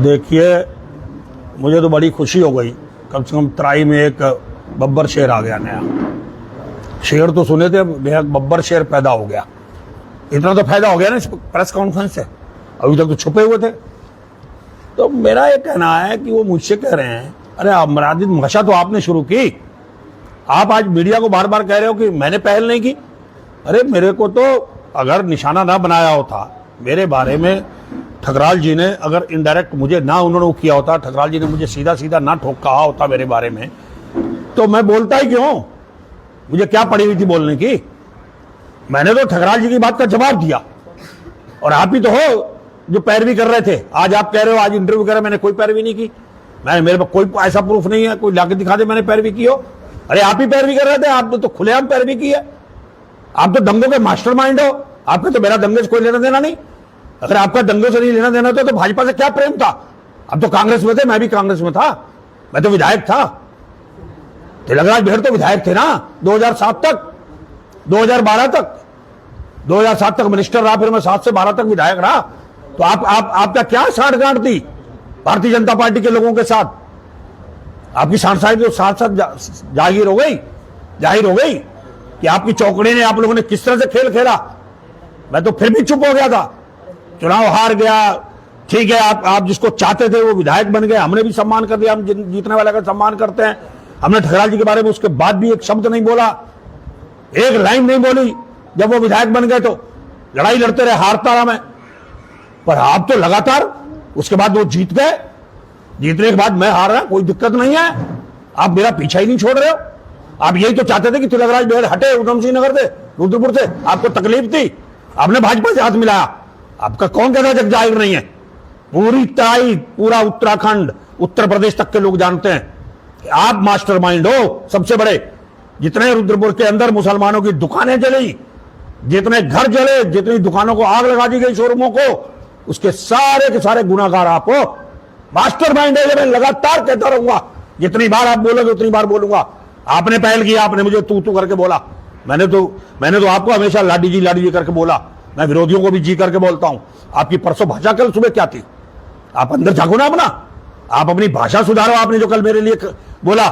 देखिए, मुझे तो बड़ी खुशी हो गई। कम से कम तराई में एक बब्बर शेर आ गया नया। शेर तो सुने थे, बब्बर शेर पैदा हो गया। इतना तो फायदा हो गया ना इस प्रेस कॉन्फ्रेंस से, अभी तक तो छुपे हुए थे। तो मेरा ये कहना है कि वो मुझसे कह रहे हैं, अरे अपराधिक भाषा तो आपने शुरू की, आप आज मीडिया को बार बार कह रहे हो कि मैंने पहल नहीं की। अरे मेरे को तो अगर निशाना ना बनाया होता मेरे बारे में, ठकराल जी ने अगर इनडायरेक्ट मुझे ना उन्होंने किया होता, ठकराल जी ने मुझे सीधा सीधा ना ठोक कहा होता मेरे बारे में, तो मैं बोलता ही क्यों? मुझे क्या पड़ी हुई थी बोलने की? मैंने तो ठकराल जी की बात का जवाब दिया, और आप ही तो हो जो पैरवी कर रहे थे। आज आप कह रहे हो, आज इंटरव्यू कर रहे, मैंने कोई पैरवी नहीं की। मेरे पास कोई ऐसा प्रूफ नहीं है, कोई लाके दिखा दे मैंने पैरवी की हो। अरे आप ही पैरवी कर रहे थे, आपने तो खुलेआम पैरवी की है। आप तो दंगों के मास्टरमाइंड हो। आपका तो मेरा दंगे से कोई लेना देना नहीं। अगर आपका दंगों से नहीं लेना देना था तो भाजपा से क्या प्रेम था? अब तो कांग्रेस में थे, मैं भी कांग्रेस में था, मैं तो विधायक था। तिलकराज बेहड़ तो विधायक थे ना 2007 तक, 2012 तक, 2007 तक मिनिस्टर रहा, फिर मैं 7 से 12 तक विधायक रहा। तो आपका क्या साठगांठ थी भारतीय जनता पार्टी के लोगों के साथ? आपकी सांसद तो साथ साथ जाहिर हो गई कि आपकी चौकड़ी ने, आप लोगों ने किस तरह से खेल खेला। मैं तो फिर भी चुप हो गया था। चुनाव हार गया, ठीक है, आप जिसको चाहते थे वो विधायक बन गए, हमने भी सम्मान कर दिया, हम जीतने वाले का सम्मान करते हैं। हमने ठकराल जी के बारे में उसके बाद भी एक शब्द नहीं बोला, एक लाइन नहीं बोली। जब वो विधायक बन गए तो लड़ाई लड़ते रहे, हारता रहा मैं, पर आप तो लगातार, उसके बाद वो जीत गए, जीतने के बाद मैं हार रहा, कोई दिक्कत नहीं है। आप मेरा पीछा ही नहीं छोड़ रहे हो। आप यही तो चाहते थे कि तिलकराज बेहड़ हटे उधम सिंह नगर से, रुद्रपुर से, आपको तकलीफ थी, आपने भाजपा से हाथ मिलाया। आपका कौन कहता जग जाहिर नहीं है? पूरी तराई, पूरा उत्तराखंड, उत्तर प्रदेश तक के लोग जानते हैं कि आप मास्टरमाइंड हो सबसे बड़े। जितने रुद्रपुर के अंदर मुसलमानों की दुकानें जली, जितने घर जले, जितनी दुकानों को आग लगा दी गई, शोरूमों को, उसके सारे के सारे गुनाहगार आप हो। मास्टरमाइंड है, मैं लगातार कहता रहूंगा। जितनी बार आप बोलोगे उतनी बार बोलूंगा। आपने पहल किया, आपने मुझे तू करके बोला। मैंने तो आपको हमेशा लाडी जी करके बोला। मैं विरोधियों को भी जी करके बोलता हूं। आपकी परसों भाषा कल सुबह क्या थी? आप अंदर झांको ना अपना, आप अपनी भाषा सुधारो। आपने जो कल मेरे लिए बोला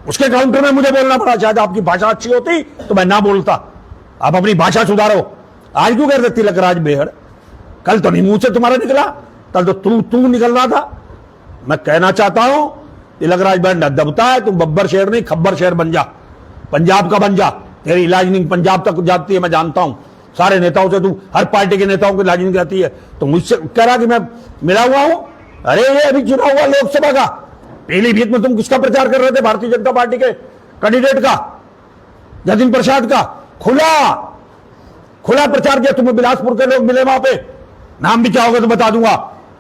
उसके काउंटर में मुझे बोलना पड़ा। शायद आपकी भाषा अच्छी होती तो मैं ना बोलता। आप अपनी भाषा सुधारो। आज क्यों कह रहे तिलकराज बेहड़? कल तो नहीं मुंह से तुम्हारा निकला, कल तो तू निकल रहा था। मैं कहना चाहता हूं, तिलकराज बेहड़ न दबता है, तुम बब्बर शेर नहीं खब्बर शेर बन जा, पंजाब का बन जा। तेरी इलाजनिंग पंजाब तक जाती है, मैं जानता हूं। सारे नेताओं से, तू हर पार्टी के नेताओं की इलाजनिंग रहती है। तो मुझसे कह रहा कि मैं मिला हुआ हूं। अरे ये अभी चुनाव हुआ लोकसभा का, पीलीभीत में तुम किसका प्रचार कर रहे थे? भारतीय जनता पार्टी के कैंडिडेट का, जतिन प्रसाद का। खुला प्रचार किया। तुम्हें बिलासपुर के लोग मिले, वहां पे नाम भी चाहोगे तो बता दूंगा।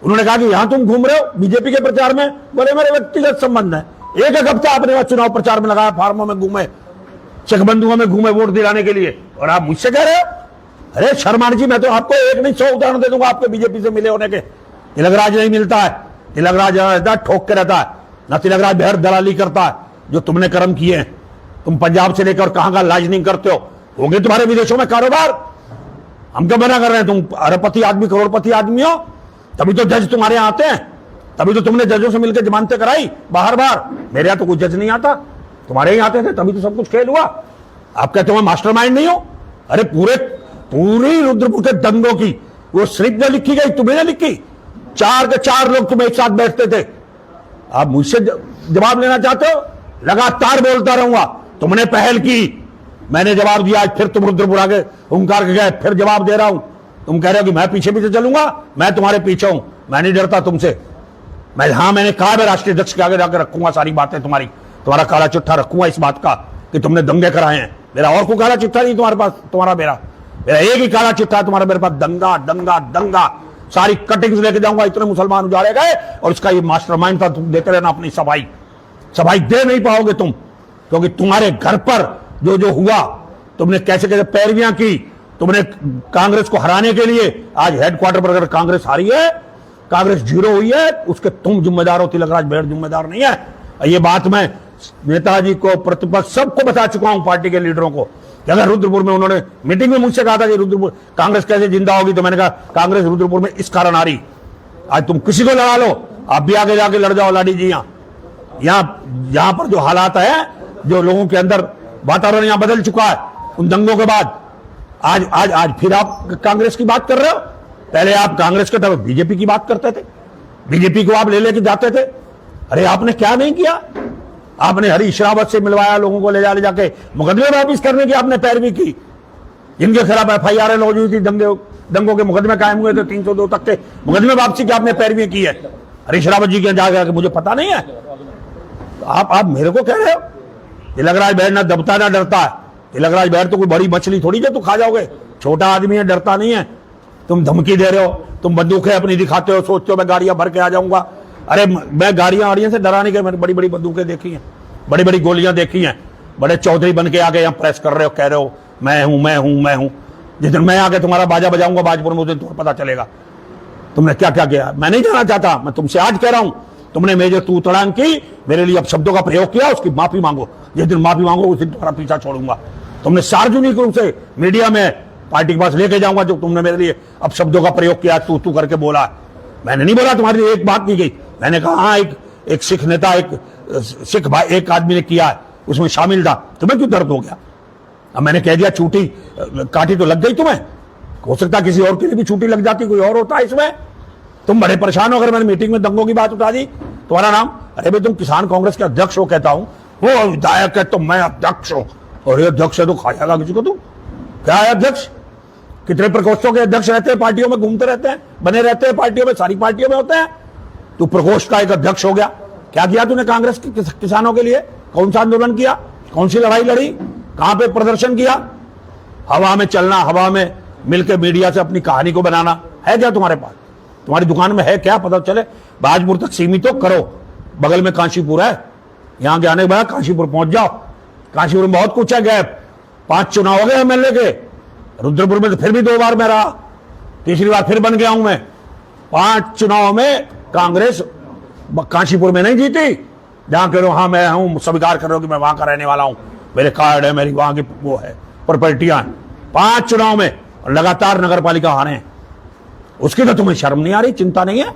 उन्होंने कहा कि यहां तुम घूम रहे हो बीजेपी के प्रचार में। बोले मेरे व्यक्तिगत संबंध है। एक हफ्ता आपने चुनाव प्रचार में लगाया, फार्मों में घूमे, चकबंधुओं में घूमे वोट दिलाने के लिए, और आप मुझसे कह रहे हो? अरे शर्माण जी, मैं तो आपको एक नहीं 100 उदाहरण दे दूंगा आपके बीजेपी से मिले होने के। तिलकराज नहीं मिलता है, तिलकराज रहता है ठोक के रहता है ना। तिलकराज बेहड़ दलाली करता है, जो तुमने कर्म किए हैं। तुम पंजाब से लेकर कहां का लाइजनिंग करते हो गए तुम्हारे विदेशों में कारोबार। हम क्या मना कर रहे हैं? तुम अरबपति आदमी, करोड़पति आदमी हो, तभी तो जज तुम्हारे यहां आते हैं, तभी तो तुमने जजों से मिलकर जमानतें कराई बाहर। मेरे यहां तो कोई जज नहीं आता, तुम्हारे यहां आते थे, तभी तो सब कुछ खेल हुआ। आप कहते हो मास्टरमाइंड नहीं हो? अरे पूरी रुद्रपुर के दंगों की वो स्लिप में लिखी गई, तुम्हें लिखी। 4 के 4 लोग तुम एक साथ बैठते थे। आप मुझसे जवाब लेना चाहते हो? लगातार बोलता रहूंगा। तुमने पहल की, मैंने जवाब दिया। आज फिर तुम रुद्रपुर आगे हुंकार के गए, फिर जवाब दे रहा हूं। तुम कह रहे हो कि मैं पीछे चलूंगा, मैं तुम्हारे पीछे हूं। मैं नहीं डरता तुमसे। मैंने कहा, मैं राष्ट्रीय अध्यक्ष के आगे जाकर रखूंगा सारी बातें तुम्हारी, तुम्हारा काला चिट्ठा रखूंगा इस बात का कि तुमने दंगे कराए हैं। मेरा और कोई काला चिट्ठा नहीं तुम्हारे पास, तुम्हारा मेरा एक ही काला चिट्ठा है तुम्हारा मेरे पास, दंगा। सारी कटिंग्स लेके जाऊंगा। इतने मुसलमान उजाड़े गए, और इसका ये मास्टरमाइंड था। तुम देते रहना अपनी सफाई दे नहीं पाओगे तुम, क्योंकि तुम्हारे घर पर जो हुआ, तुमने कैसे पैरवियां की, तुमने कांग्रेस को हराने के लिए। आज हेडक्वार्टर पर अगर कांग्रेस हारी है, कांग्रेस 0 हुई है, उसके तुम जिम्मेदार हो, तिलकराज बेहड़ जिम्मेदार नहीं है। ये बात मैं नेताजी को, प्रतिपक्ष सबको बता चुका हूं, पार्टी के लीडरों को। अगर रुद्रपुर में उन्होंने मीटिंग में मुझसे कहा था कि रुद्रपुर कांग्रेस कैसे जिंदा होगी, तो मैंने कहा कांग्रेस रुद्रपुर में इस कारण आ रही। आज तुम किसी को लड़ा लो, आप भी आगे जाके लड़ जाओ लाडी जी। यहां पर जो हालात है, जो लोगों के अंदर वातावरण यहां बदल चुका है उन दंगों के बाद, आज फिर आप कांग्रेस की बात कर रहे हो। पहले आप कांग्रेस के तरफ बीजेपी की बात करते थे, बीजेपी को आप ले लेके जाते थे। अरे आपने क्या नहीं किया? आपने हरीश रावत से मिलवाया, लोगों को ले जाके मुकदमे वापिस करने की आपने पैरवी की। जिनके खिलाफ FIR लॉन्च हुई थी, दंगों के मुकदमे कायम हुए थे 302 तक के मुकदमे वापसी की आपने पैरवी की है हरीश रावत जी के जाकर, मुझे पता नहीं है। आप मेरे को कह रहे हो तिलकराज बैठ ना दबता ना डरता है। तिलकराज बैठ तो कोई बड़ी मछली थोड़ी जो तू खा जाओगे, छोटा आदमी है, डरता नहीं है। तुम धमकी दे रहे हो, तुम बंदूकें अपनी दिखाते हो, सोचते हो मैं गाड़ियां भर के आ जाऊंगा। अरे मैं गाड़ियां से डराने के, मैंने बड़ी बड़ी बंदूकें देखी हैं, बड़ी बड़ी गोलियां देखी हैं। बड़े चौधरी बन के आके यहाँ प्रेस कर रहे हो, कह रहे हो मैं हूं मैं हूं मैं हूं। जिस दिन मैं आके तुम्हारा बाजा बजाऊंगा बाजपुर में, उस दिन तुम्हें पता चलेगा तुमने क्या क्या किया। मैं नहीं जाना चाहता, मैं तुमसे आज कह रहा हूं, तुमने मेजर तू तड़ांग की, मेरे लिए अब शब्दों का प्रयोग किया, उसकी माफी मांगो। जिस दिन माफी मांगो उस दिन तुम्हारा पीछा छोड़ूंगा। तुमने सार्वजनिक रूप से मीडिया में पार्टी के पास लेके जाऊंगा जो तुमने मेरे लिए अब शब्दों का प्रयोग किया, तू करके बोला। मैंने नहीं बोला तुम्हारे लिए एक बात की गई, मैंने कहा हाँ एक सिख नेता, एक सिख भाई, एक आदमी ने किया है, उसमें शामिल था। तुम्हें क्यों दर्द हो गया? अब मैंने कह दिया, चूटी काटी तो लग गई तुम्हें। हो सकता किसी और के लिए भी छुट्टी लग जाती, कोई और होता है इसमें। तुम बड़े परेशान हो। अगर मैंने मीटिंग में दंगों की बात उठा दी, तुम्हारा नाम, अरे भाई तुम किसान कांग्रेस के अध्यक्ष हो, कहता हूं वो विधायक है तो मैं अध्यक्ष हूं, और ये अध्यक्ष है तो खाएगा किसी को? तुम क्या है अध्यक्ष? कितने प्रकोष्ठों के अध्यक्ष रहते हैं, पार्टियों में घूमते रहते हैं, बने रहते हैं पार्टियों में, सारी पार्टियों में होते हैं। तू प्रकोष्ठ का एक अध्यक्ष हो गया। क्या किया तूने कांग्रेस के किसानों के लिए? कौन सा आंदोलन किया? कौन सी लड़ाई लड़ी? कहां पे प्रदर्शन किया? हवा में चलना, हवा में मिलकर मीडिया से अपनी कहानी को बनाना है क्या तुम्हारे पास? तुम्हारी दुकान में है क्या? पता चले। बाजपुर तक सीमित तो करो, बगल में काशीपुर है, यहां के आने के बाद काशीपुर पहुंच जाओ। काशीपुर में बहुत कुछ है गैप। 5 चुनाव हो गए MLA के। रुद्रपुर में तो फिर भी 2 बार मैं रहा, तीसरी बार फिर बन गया हूं मैं। 5 चुनाव में कांग्रेस काशीपुर में नहीं जीती। जहां कह रहे हो हाँ मैं हूं, स्वीकार कर रहे हो कि मैं वहां का रहने वाला हूं, मेरे कार्ड है, मेरी वहां की वो है, प्रॉपर्टियां। 5 चुनाव में लगातार नगर पालिका हारे हैं। उसकी तो तुम्हें शर्म नहीं आ रही, चिंता नहीं है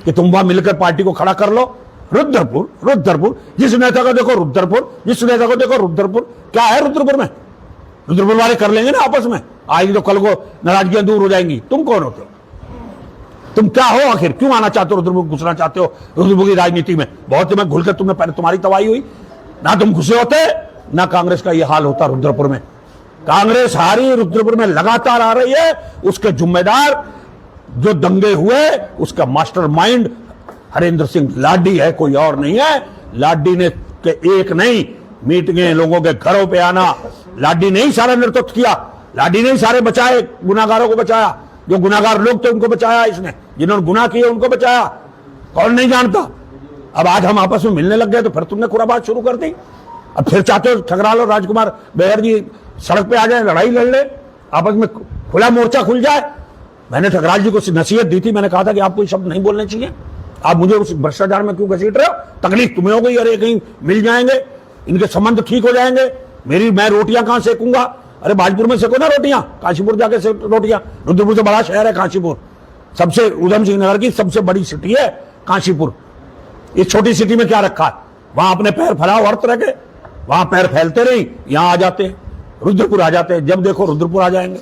कि तुम वहां मिलकर पार्टी को खड़ा कर लो? रुद्रपुर, जिस नेता को देखो रुद्रपुर, जिस नेता को देखो रुद्रपुर। क्या है रुद्रपुर में? रुद्रपुर वाले कर लेंगे ना आपस में, आज तो कल को नाराजगियां दूर हो जाएंगी। तुम कौन होते हो? तुम क्या हो आखिर? क्यों आना चाहते हो रुद्रपुर, घुसना चाहते हो रुद्रपुर की राजनीति में? बहुत में घुलकर तुम्हारी तबाही हुई ना, तुम घुसे होते ना कांग्रेस का यह हाल होता रुद्रपुर में। कांग्रेस हारी, रुद्रपुर में लगातार आ रही है। उसके जिम्मेदार जो दंगे हुए, उसका मास्टरमाइंड हरेंद्र सिंह लाडी है, कोई और नहीं है। लाडी ने एक नहीं मीटिंगें, लोगों के घरों पे आना, लाडी ने ही सारा नेतृत्व किया। लाडी ने ही सारे बचाए, गुनाहगारों को बचाया। जो गुनाहगार लोग थे उनको बचाया इसने, जिन्होंने गुनाह किए उनको बचाया। कौन नहीं जानता? अब आज हम आपस में मिलने लग गए तो फिर तुमने खुराबात शुरू कर दी। अब फिर चाहते हो ठकराल और राजकुमार बेहर जी सड़क पे आ जाए, लड़ाई लड़ ले, आपस में खुला मोर्चा खुल जाए। मैंने ठकराल जी को नसीहत दी थी, मैंने कहा था कि आपको ये शब्द नहीं बोलने चाहिए। आप मुझे उस भ्रष्टाचार में क्यों घसीट रहे हो? तकलीफ तुम्हें हो गई, अरे कहीं मिल जाएंगे, इनके संबंध ठीक हो जाएंगे। मैं रोटियां कहां सेकूंगा? अरे बाजपुर में सेको ना रोटियां, काशीपुर जाके सेको रोटियां। रुद्रपुर से बड़ा शहर है काशीपुर, सबसे उधम सिंह नगर की सबसे बड़ी सिटी है काशीपुर। इस छोटी सिटी में क्या रखा है? वहां अपने पैर फैलाओ हर तरह के, वहां पैर फैलते नहीं, यहां आ जाते, रुद्रपुर आ जाते, जब देखो रुद्रपुर आ जाएंगे।